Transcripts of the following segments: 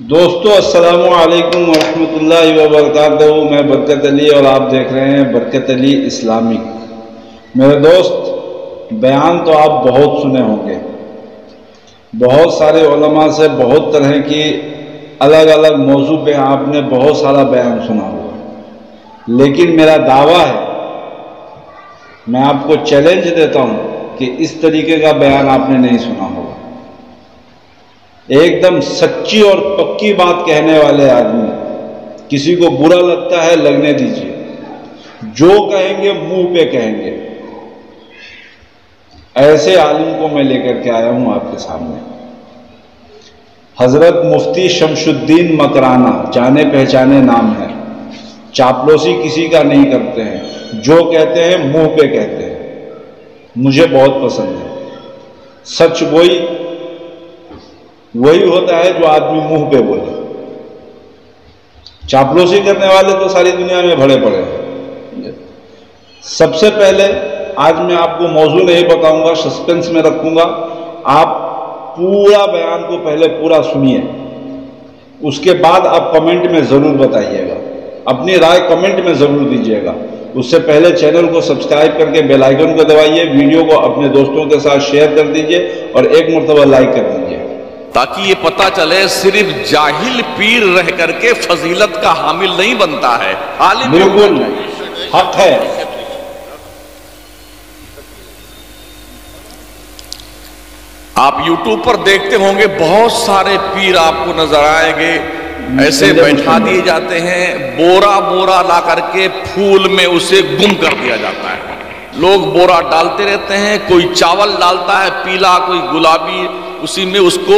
دوستو السلام علیکم ورحمۃ اللہ وبرکاتہ۔ میں برکت علی اور آپ دیکھ رہے ہیں برکت علی اسلامک۔ میرے دوست، بیان تو آپ بہت سنے ہوں گے، بہت سارے علماء سے بہت طرح کی الگ الگ موضوع پہ آپ نے بہت سارا بیان سنا ہوگا، لیکن میرا دعویٰ ہے، میں آپ کو چیلنج دیتا ہوں کہ اس طریقے کا بیان آپ نے نہیں سنا ہوگا۔ ایک دم سچی اور پکی بات کہنے والے آدمی، کسی کو برا لگتا ہے لگنے دیجیے، جو کہیں گے منہ پہ کہیں گے، ایسے عالم کو میں لے کر کے آیا ہوں آپ کے سامنے۔ حضرت مفتی شمس الدین مکرانہ، جانے پہچانے نام ہے، چاپلوسی کسی کا نہیں کرتے ہیں، جو کہتے ہیں منہ پہ کہتے ہیں، مجھے بہت پسند ہے۔ سچ وہی ہوتا ہے جو آدمی منہ پہ بولے، چاپلوسی کرنے والے تو ساری دنیا میں بھرے پڑے ہیں۔ سب سے پہلے آج میں آپ کو موضوع نہیں بتاؤں گا، سسپنس میں رکھوں گا، آپ پورا بیان کو پہلے پورا سنیے، اس کے بعد آپ کمنٹ میں ضرور بتائیے گا، اپنی رائے کمنٹ میں ضرور دیجیے گا۔ اس سے پہلے چینل کو سبسکرائب کر کے بیل آئیکن کو دبائیے، ویڈیو کو اپنے دوستوں کے ساتھ شیئر کر دیجیے اور ایک مرتبہ لائک کر دیجیے، تاکہ یہ پتہ چلے صرف جاہل پیر رہ کر کے فضیلت کا حامل نہیں بنتا ہے، عالم بالکل حق ہے۔ آپ یوٹیوب پر دیکھتے ہوں گے بہت سارے پیر آپ کو نظر آئیں گے، ایسے بیٹھا دیے جاتے ہیں، بورا بورا لا کر کے پھول میں اسے گم کر دیا جاتا ہے، لوگ بورا ڈالتے رہتے ہیں، کوئی چاول ڈالتا ہے پیلا، کوئی گلابی، اسی میں اس کو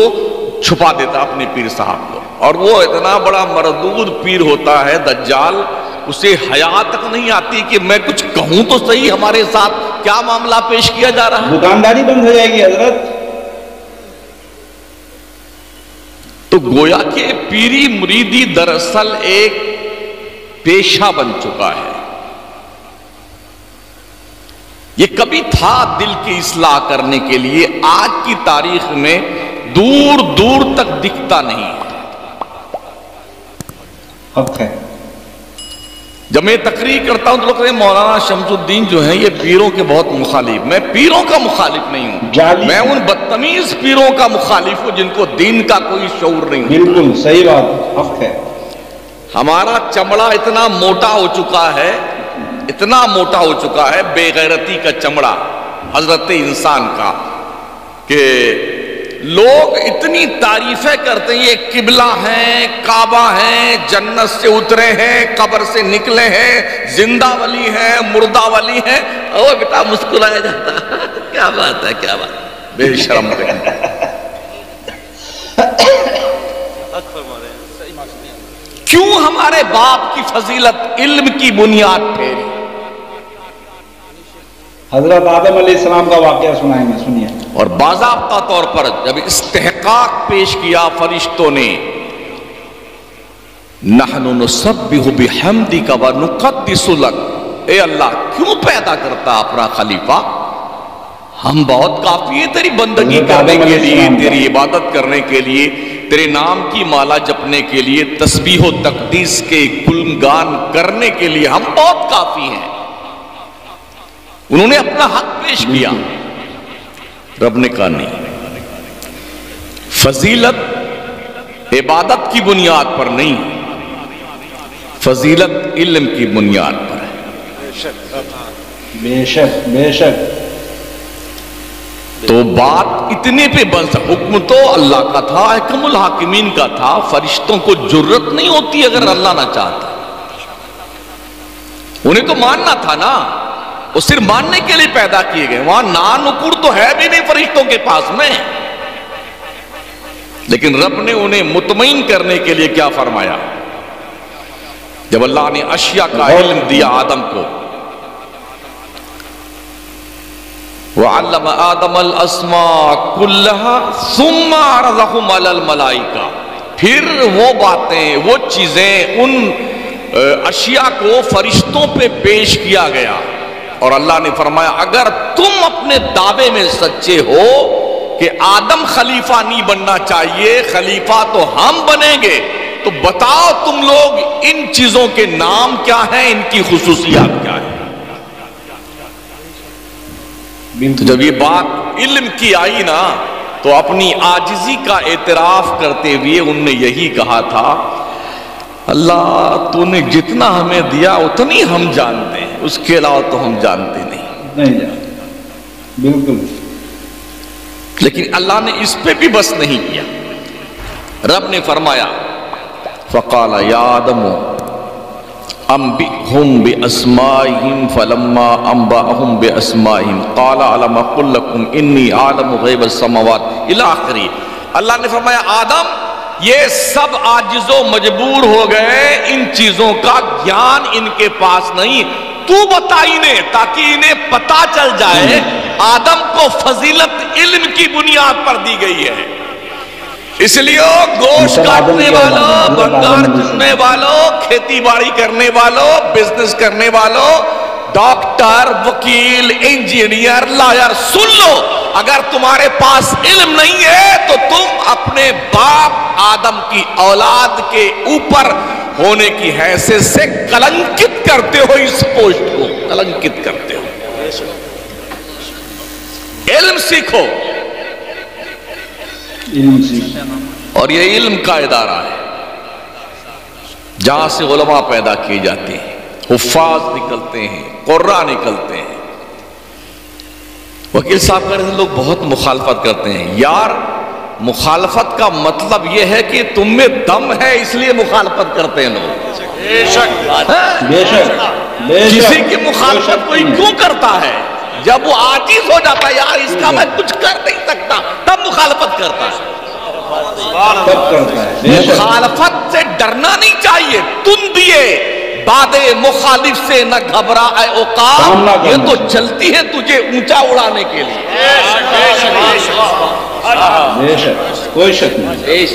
چھپا دیتا اپنے پیر صاحب کو، اور وہ اتنا بڑا مردود پیر ہوتا ہے دجال، اسے حیا تک نہیں آتی کہ میں کچھ کہوں تو صحیح ہمارے ساتھ کیا معاملہ پیش کیا جا رہا ہے۔ دکانداری بند ہو جائے گی حضرت۔ تو گویا کہ پیری مریدی دراصل ایک پیشہ بن چکا ہے۔ یہ کبھی تھا دل کی اصلاح کرنے کے لیے، آج کی تاریخ میں دور دور تک دکھتا نہیں ہے۔ حق ہے۔ جب میں تقریر کرتا ہوں تو لوگ کہتے ہیں مولانا شمس الدین جو ہیں یہ پیروں کے بہت مخالف۔ میں پیروں کا مخالف نہیں ہوں، میں ان بدتمیز پیروں کا مخالف ہوں جن کو دین کا کوئی شعور نہیں۔ بالکل صحیح بات، حق ہے۔ ہمارا چمڑا اتنا موٹا ہو چکا ہے، اتنا موٹا ہو چکا ہے، بے غیرتی کا چمڑا حضرت انسان کا، کہ لوگ اتنی تعریفیں کرتے ہیں، یہ قبلہ ہیں، کعبہ ہیں، جنت سے اترے ہیں، قبر سے نکلے ہیں، زندہ ولی ہیں، مردہ ولی ہیں، اور بیٹا مسکرایا جاتا ہے، کیا بات ہے، کیا بات، بے شرم رہے۔ کیوں ہمارے باپ کی فضیلت علم کی بنیاد پھیری؟ حضرت آدم علیہ السلام کا واقعہ سنائیں گے، سنیے۔ اور باضابطہ طور پر جب استحقاق پیش کیا فرشتوں نے، نحن نسبح بحمدک ونقدس لک، اے اللہ کیوں پیدا کرتا اپنا خلیفہ، ہم بہت کافی ہیں تیری بندگی کرنے کے لیے، تیری عبادت کرنے کے لیے، تیرے نام کی مالا جپنے کے لیے، تسبیح و تقدیس کے گلگان کرنے کے لیے ہم بہت کافی ہیں۔ انہوں نے اپنا حق پیش کیا، رب نے کہا نہیں، فضیلت عبادت کی بنیاد پر نہیں، فضیلت علم کی بنیاد پر ہے۔ بے شک بے شک۔ تو بات اتنے پہ بن حکم تو اللہ کا تھا، حکم الحاکمین کا تھا، فرشتوں کو جرت نہیں ہوتی اگر اللہ نہ چاہتا، انہیں تو ماننا تھا نا، وہ صرف ماننے کے لیے پیدا کیے گئے، وہاں نانکڑ تو ہے بھی نہیں فرشتوں کے پاس میں، لیکن رب نے انہیں مطمئن کرنے کے لیے کیا فرمایا؟ جب اللہ نے اشیاء کا علم دیا آدم کو، وَعَلَّمَ آدَمَ الْأَسْمَاءَ كُلَّهَا ثُمَّ عَرَضَهُمْ عَلَى الْمَلَائِكَةِ، پھر وہ باتیں، وہ چیزیں، ان اشیاء کو فرشتوں پہ پیش کیا گیا، اور اللہ نے فرمایا اگر تم اپنے دعوے میں سچے ہو کہ کہ آدم خلیفہ نہیں بننا چاہیے، خلیفہ تو ہم بنیں گے، تو بتاؤ تم لوگ ان چیزوں کے نام کیا ہیں، ان کی خصوصیات کیا ہیں؟ تو جب یہ بات علم کی آئی نا تو اپنی عاجزی کا اعتراف کرتے ہوئے ان نے یہی کہا تھا، اللہ تو نے جتنا ہمیں دیا اتنی ہم جانتے ہیں، اس کے علاوہ تو ہم جانتے نہیں جانتے بالکل۔ لیکن اللہ نے اس پہ بھی بس نہیں کیا، رب نے فرمایا فقال یا آدم انبئہم باسمائہم فلما انبأہم باسمائہم قال علم اقل لکم انی عالم غیب السماوات الی آخری۔ اللہ نے فرمایا آدم یہ سب عاجز و مجبور ہو گئے، ان چیزوں کا گیان ان کے پاس نہیں، تو بتا انہیں تاکہ انہیں پتا چل جائے۔ آدم کو فضیلت علم کی بنیاد پر دی گئی ہے، اس لیے گوشت کاٹنے والوں، بنگار چننے والوں، کھیتی باڑی کرنے والوں، بزنس کرنے والوں، ڈاکٹر، وکیل، انجینئر، لائر، سن لو، اگر تمہارے پاس علم نہیں ہے تو تم اپنے باپ آدم کی اولاد کے اوپر ہونے کی حیثیت سے کلنکت کرتے ہو، اس پوسٹ کو کلنکت کرتے ہو۔ علم سیکھو، اور یہ علم کا ادارہ ہے جہاں سے علماء پیدا کیے جاتے ہیں، حفاظ نکلتے ہیں، قراء نکلتے ہیں۔ وکیل صاحب کہتے ہیں لوگ بہت مخالفت کرتے ہیں، یار مخالفت کا مطلب یہ ہے کہ تم میں دم ہے اس لیے مخالفت کرتے ہیں لوگ۔ بے شک کسی کی مخالفت کوئی کیوں کرتا ہے؟ جب وہ عاجز ہو جاتا ہے، یار اس کا میں کچھ کر نہیں سکتا، تب مخالفت کرتا ہے۔ مخالفت سے ڈرنا نہیں چاہیے، تم دیے باد مخالف سے نہ گھبرا اے عقاب، یہ تو چلتی ہے تجھے اونچا اڑانے کے لیے۔ کوئی شک نہیں،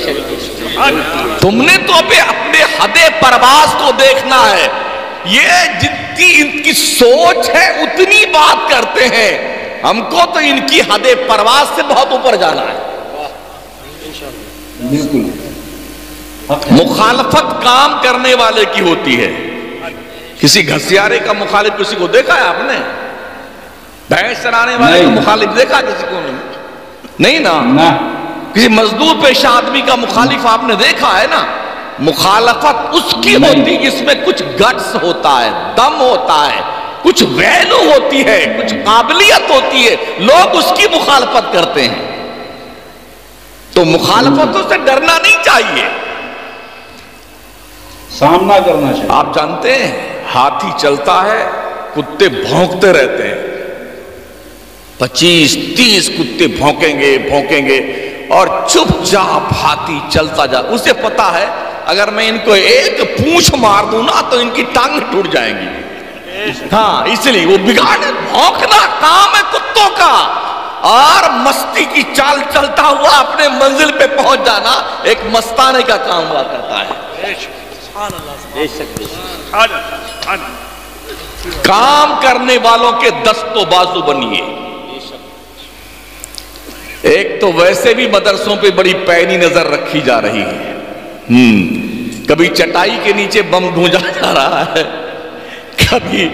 تم نے تو اپنے حد پرواز کو دیکھنا ہے، یہ جتنی ان کی سوچ ہے اتنی بات کرتے ہیں، ہم کو تو ان کی حد پرواز سے بہت اوپر جانا ہے۔ بالکل مخالفت کام کرنے والے کی ہوتی ہے۔ کسی گھسیارے کا مخالف کسی کو دیکھا ہے آپ نے؟ بھینس چرانے والے کا مخالف دیکھا کسی کو؟ نہیں نا۔ کسی مزدور پیشہ آدمی کا مخالف آپ نے دیکھا ہے نا؟ مخالفت اس کی ہوتی جس میں کچھ گٹس ہوتا ہے، دم ہوتا ہے، کچھ ویلو ہوتی ہے، کچھ قابلیت ہوتی ہے، لوگ اس کی مخالفت کرتے ہیں۔ تو مخالفتوں سے ڈرنا نہیں چاہیے، سامنا کرنا چاہیے۔ آپ جانتے ہیں ہاتھی چلتا ہے، کتے بھونکتے رہتے ہیں، 25-30 کتے بھونکیں گے اور چپ چاپ ہاتھی چلتا جا، اسے پتا ہے اگر میں ان کو ایک پونچھ مار دوں نا تو ان کی ٹانگیں ٹوٹ جائیں گی۔ ہاں اس لیے وہ بگاڑے، بھونکنا کام ہے کتوں کا، اور مستی کی چال چلتا ہوا اپنے منزل پہ پہنچ جانا ایک مستانے کا کام ہوا کرتا ہے۔ کام کرنے والوں کے دست و بازو بنیے۔ ایک تو ویسے بھی مدرسوں پہ بڑی پینی نظر رکھی جا رہی ہے، کبھی چٹائی کے نیچے بم ڈھونجا جا رہا ہے، کبھی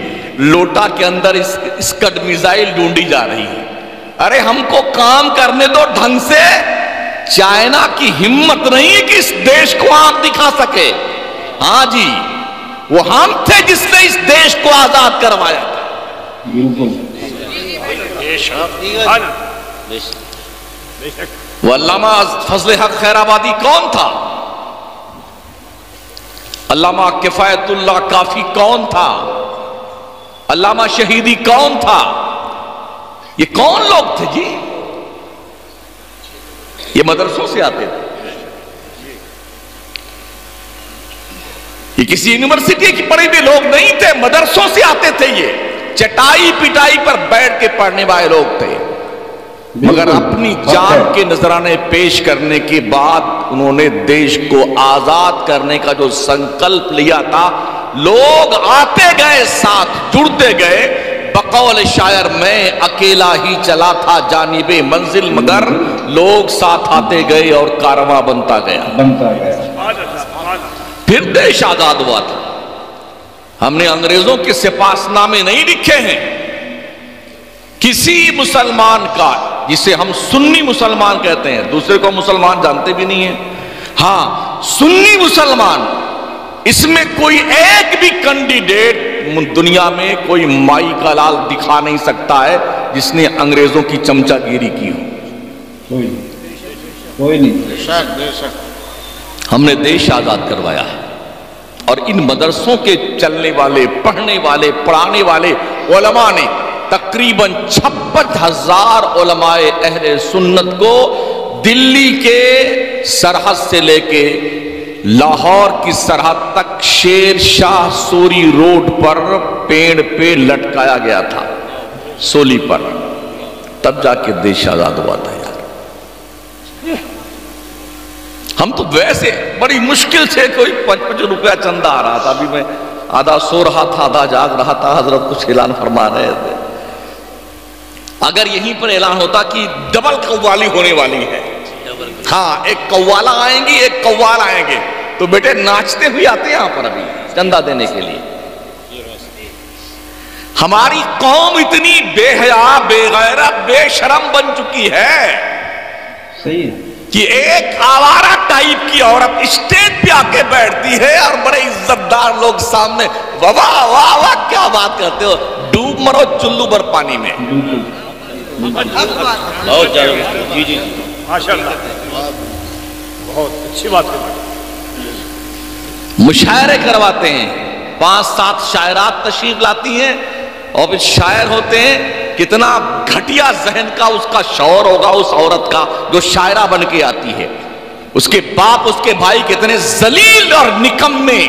لوٹا کے اندر اسکڈ میزائل ڈھونڈی جا رہی ہے۔ ارے ہم کو کام کرنے دو ڈھنگ سے۔ چائنا کی ہمت نہیں کہ اس دیش کو آنکھ دکھا سکے، ہاں جی وہ ہم تھے جس نے اس دیش کو آزاد کروایا تھا۔ وہ علامہ فضل حق خیر آبادی کون تھا؟ علامہ کفایت اللہ کافی کون تھا؟ علامہ شہیدی کون تھا؟ یہ کون لوگ تھے جی؟ یہ مدرسوں سے آتے تھے، یہ کسی یونیورسٹی کی پڑھے ہوئے لوگ نہیں تھے، مدرسوں سے آتے تھے، یہ چٹائی پٹائی پر بیٹھ کے پڑھنے والے لوگ تھے، مگر اپنی جان کے نذرانے پیش کرنے کے بعد انہوں نے دیش کو آزاد کرنے کا جو سنکلپ لیا تھا، لوگ آتے گئے، ساتھ جڑتے گئے، بقول شاعر میں اکیلا ہی چلا تھا جانب منزل، مگر لوگ ساتھ آتے گئے اور کارواں بنتا گیا۔ پھر دیش آزاد ہوا تھا۔ ہم نے انگریزوں کے سپاس نامے نہیں لکھے ہیں۔ کسی مسلمان کا، جسے ہم سنی مسلمان کہتے ہیں، دوسرے کو مسلمان جانتے بھی نہیں ہیں، ہاں سنی مسلمان، اس میں کوئی ایک بھی کینڈیڈیٹ دنیا میں کوئی مائی کا لال دکھا نہیں سکتا ہے جس نے انگریزوں کی چمچہ گیری کی ہو۔ کوئی نہیں۔ ہم نے دیش آزاد کروایا ہے، اور ان مدرسوں کے چلنے والے، پڑھنے والے، پڑھانے والے علماء نے تقریباً 56,000 علماء اہل سنت کو دلی کے سرحد سے لے کے لاہور کی سرحد تک شیر شاہ سوری روڈ پر پیڑ پہ لٹکایا گیا تھا، سولی پر، تب جا کے دیش آزاد ہوا تھا۔ یار ہم تو ویسے بڑی مشکل سے کوئی 5 روپیہ چندہ آ رہا تھا، ابھی میں آدھا سو رہا تھا آدھا جاگ رہا تھا، حضرت کچھ اعلان فرما رہے تھے۔ اگر یہیں پر اعلان ہوتا کہ ڈبل قوالی ہونے والی ہے، ہاں ایک قوالہ آئیں گی ایک قوال آئیں گے، تو بیٹے ناچتے ہوئے آتے ہیں یہاں پر ابھی چندہ دینے کے لیے۔ ہماری قوم اتنی بے حیا، بے غیرت، بے شرم بن چکی ہے صحیح کہ ایک آوارہ ٹائپ کی عورت اسٹیج پہ آ کے بیٹھتی ہے اور بڑے عزت دار لوگ سامنے واہ واہ واہ کیا بات کرتے ہو، ڈوب مرو چلو بھر پانی میں۔ بہت جی جی ماشاءاللہ، بہت اچھی بات ہے۔ مشاعرے کرواتے ہیں، 5-7 شاعرات تشریف لاتی ہیں، اور پھر شاعر ہوتے ہیں، کتنا گھٹیا ذہن کا اس کا شعور ہوگا اس عورت کا جو شاعرہ بن کے آتی ہے۔ اس کے باپ اس کے بھائی کتنے ذلیل اور نکمے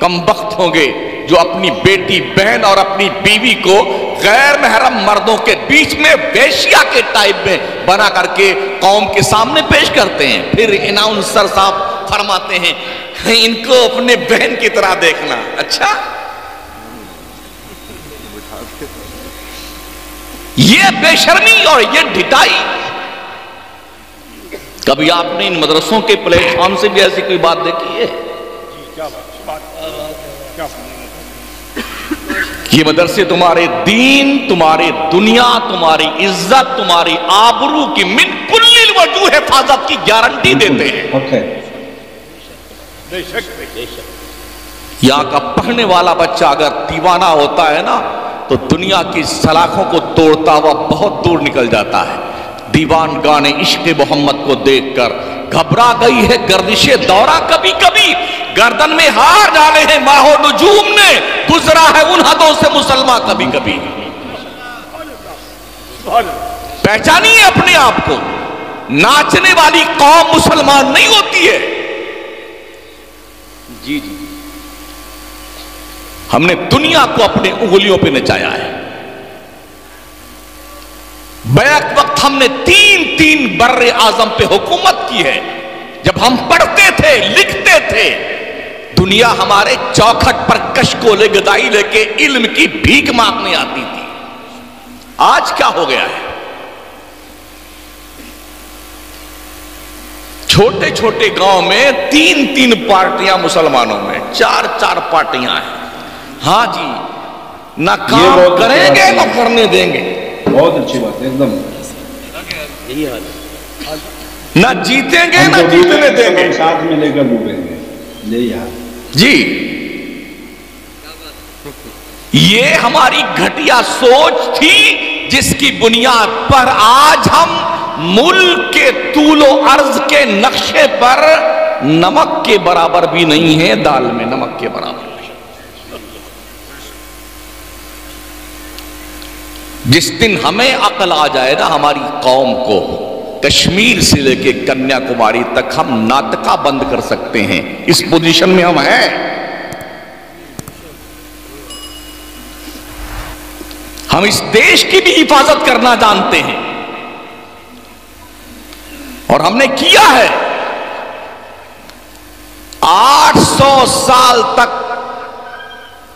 کمبخت ہوں گے جو اپنی بیٹی بہن اور اپنی بیوی کو غیر محرم مردوں کے بیچ میں ویشیا کے ٹائپ میں بنا کر کے قوم کے سامنے پیش کرتے ہیں۔ پھر اناؤنسر صاحب فرماتے ہیں ان کو اپنے بہن کی طرح دیکھنا۔ اچھا یہ بے شرمی اور یہ ڈھٹائی، کبھی آپ نے ان مدرسوں کے پلیٹ فارم سے بھی ایسی کوئی بات دیکھی ہے؟ یہ مدرسے تمہارے دین، تمہارے دنیا، تمہاری عزت، تمہاری آبرو کی من کل الوجوہ حفاظت کی گارنٹی دیتے ہیں۔ یہاں کا پڑھنے والا بچہ اگر دیوانہ ہوتا ہے نا تو دنیا کی سلاخوں کو توڑتا ہوا بہت دور نکل جاتا ہے۔ دیوان گانے عشق محمد کو دیکھ کر گھبرا گئی ہے گردش دورہ، کبھی کبھی گردن میں ہار ڈالے ہیں ماہ و نجوم نے، گزرا ہے ان حدوں سے مسلمان کبھی کبھی۔ پہچانیے اپنے آپ کو، ناچنے والی قوم مسلمان نہیں ہوتی ہے۔ جی جی ہم نے دنیا کو اپنے انگلیوں پہ نچایا ہے۔ بیک وقت ہم نے 3 بر اعظم پہ حکومت کی ہے۔ جب ہم پڑھتے تھے لکھتے تھے، دنیا ہمارے چوکھٹ پر کشکولے گدائی لے کے علم کی بھیک مانگنے آتی تھی۔ آج کیا ہو گیا ہے؟ چھوٹے چھوٹے گاؤں میں 3 پارٹیاں مسلمانوں میں، 4 پارٹیاں ہیں۔ ہاں جی، نہ کام کریں گے نہ کرنے دیں گے۔ بہت اچھی بات ہے، ایک دم نہ جیتیں گے نہ جیتنے دیں گے، ساتھ میں لے کر ڈوبیں گے۔ یہی حال جی، یہ ہماری گھٹیا سوچ تھی جس کی بنیاد پر آج ہم ملک کے طول و عرض کے نقشے پر نمک کے برابر بھی نہیں ہیں، دال میں نمک کے برابر نہیں۔ جس دن ہمیں عقل آ جائے نا ہماری قوم کو، کشمیر سے لے کے کنیا کماری تک ہم ناطقہ بند کر سکتے ہیں۔ اس پوزیشن میں ہم ہیں۔ ہم اس دیش کی بھی حفاظت کرنا جانتے ہیں اور ہم نے کیا ہے۔ 800 سال تک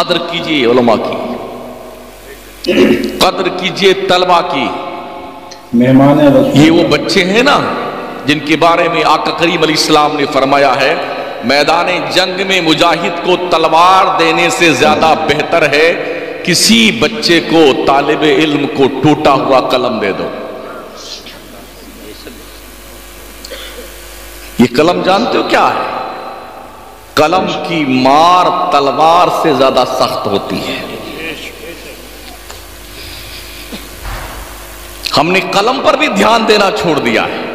قدر کیجئے علماء کی، قدر کیجئے طلبہ کی۔ مہمان رسول، یہ وہ بچے ہیں نا جن کے بارے میں آقا کریم علیہ السلام نے فرمایا ہے میدان جنگ میں مجاہد کو تلوار دینے سے زیادہ بہتر ہے کسی بچے کو، طالب علم کو ٹوٹا ہوا قلم دے دو۔ یہ قلم جانتے ہو کیا ہے؟ قلم کی مار تلوار سے زیادہ سخت ہوتی ہے۔ ہم نے قلم پر بھی دھیان دینا چھوڑ دیا ہے۔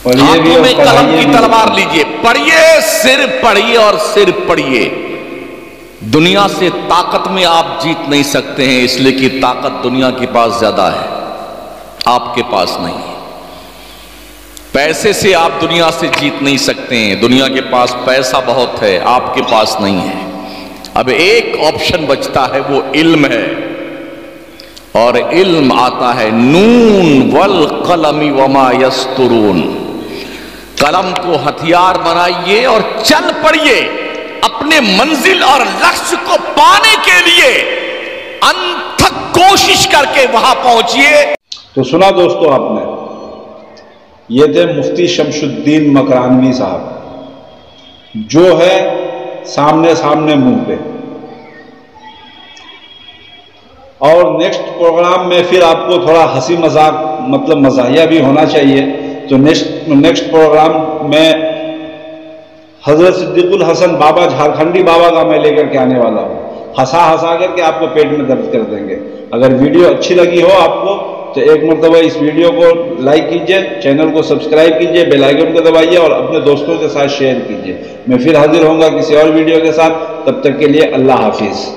ہاتھوں میں قلم کی تلوار لیجئے، پڑھیے، صرف پڑھیے اور صرف پڑھیے۔ دنیا سے طاقت میں آپ جیت نہیں سکتے ہیں، اس لیے کہ طاقت دنیا کے پاس زیادہ ہے، آپ کے پاس نہیں ہے۔ پیسے سے آپ دنیا سے جیت نہیں سکتے ہیں، دنیا کے پاس پیسہ بہت ہے، آپ کے پاس نہیں ہے۔ اب ایک آپشن بچتا ہے، وہ علم ہے، اور علم آتا ہے نون والقلم وما یسطرون۔ قلم کو ہتھیار بنائیے اور چل پڑیے اپنے منزل اور لکش کو پانے کے لیے، انت تک کوشش کر کے وہاں پہنچیے۔ تو سنا دوستو آپ نے، یہ تھے مفتی شمس الدین مکرانوی صاحب، جو ہے سامنے منہ پہ۔ اور نیکسٹ پروگرام میں پھر آپ کو تھوڑا ہنسی مذاق مطلب مزاحیہ بھی ہونا چاہیے، تو نیکسٹ پروگرام میں حضرت صدیق الحسن بابا جھارکھنڈی بابا کا میں لے کر کے آنے والا ہوں، ہنسا کر کے آپ کو پیٹ میں درد کر دیں گے۔ اگر ویڈیو اچھی لگی ہو آپ کو تو ایک مرتبہ اس ویڈیو کو لائک کیجئے، چینل کو سبسکرائب کیجئے، بیل آئیکن کو دبائیے اور اپنے دوستوں کے ساتھ شیئر کیجئے۔ میں پھر حاضر ہوں گا کسی اور ویڈیو کے ساتھ، تب تک کے لیے اللہ حافظ۔